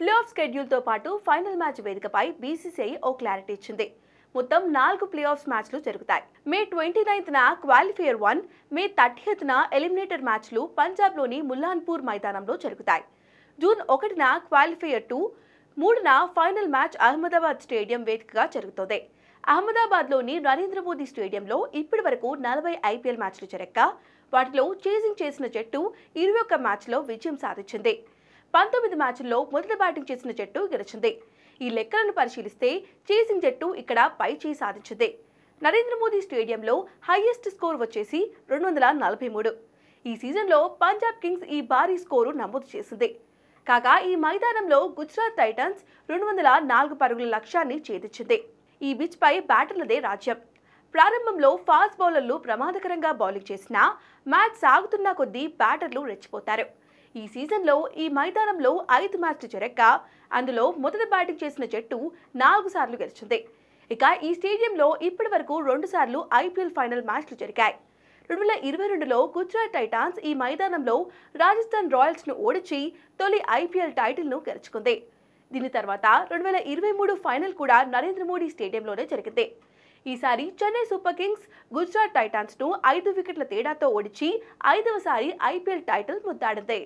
Play of schedule తో పాటు final match వేదికపై బీసీసీఐ ఓ క్లారిటీ ఇచ్చింది. మొత్తం 4 ప్లే ఆఫ్ మ్యాచ్లు జరుగుతాయి. మే 29న క్వాలిఫైయర్ 1, మే 30న ఎలిమినేటర్ మ్యాచ్లు పంజాబ్లోని ముల్లాన్పూర్ మైదానంలో జరుగుతాయి. జూన్ 1న క్వాలిఫైయర్ 2, 3న ఫైనల్ మ్యాచ్ అహ్మదాబాద్ స్టేడియం వేదికగా జరుగుతోంది. అహ్మదాబాద్లోని నరేంద్ర మోదీ స్టేడియంలో ఇప్పటి వరకు 40 ఐపీఎల్ మ్యాచ్లు జరగగా వాటిలో చేజింగ్ చేసిన జట్టు 21 మ్యాచ్లో విజయం సాధించింది. 19 మ్యాచ్ల్లో మొదటి బ్యాటింగ్ చేసిన జట్టు గెలిచింది. ఈ లెక్కలను పరిశీలిస్తే చేసింగ్ జట్టు ఇక్కడ పైచేయి సాధించింది. నరేంద్ర మోదీ స్టేడియంలో హైయెస్ట్ స్కోర్ వచ్చేసి 243. ఈ సీజన్లో పంజాబ్ కింగ్స్ ఈ భారీ స్కోరు నమోదు చేసింది. కాగా ఈ మైదానంలో గుజరాత్ టైటన్స్ 204 పరుగుల లక్ష్యాన్ని ఛేదించింది. ఈ పిచ్పై బ్యాటర్లదే రాజ్యం. ప్రారంభంలో ఫాస్ట్ బౌలర్లు ప్రమాదకరంగా బౌలింగ్ చేసినా మ్యాచ్ సాగుతున్న కొద్దీ బ్యాటర్లు రెచ్చిపోతారు. ఈ సీజన్లో ఈ మైదానంలో 5 మ్యాచ్లు జరగగా అందులో మొదటి బ్యాటింగ్ చేసిన జట్టు 4 సార్లు గెలిచింది. ఇక ఈ స్టేడియంలో ఇప్పటి వరకు 2 సార్లు ఐపీఎల్ ఫైనల్ మ్యాచ్లు జరిగాయి. 2022లో గుజరాత్ టైటాన్స్ ఈ మైదానంలో రాజస్థాన్ రాయల్స్ ను ఓడించి తొలి ఐపీఎల్ టైటిల్ ను గెలుచుకుంది. దీని తర్వాత 2023 ఫైనల్ కూడా నరేంద్ర మోడీ స్టేడియంలోనే జరిగింది. ఈసారి Chennai super Kings Gujarat Titans ను 5 వికెట్ల తేడాతో ఓడించి 5వ సారి ఐపీఎల్ టైటిల్ ముద్దాడింది.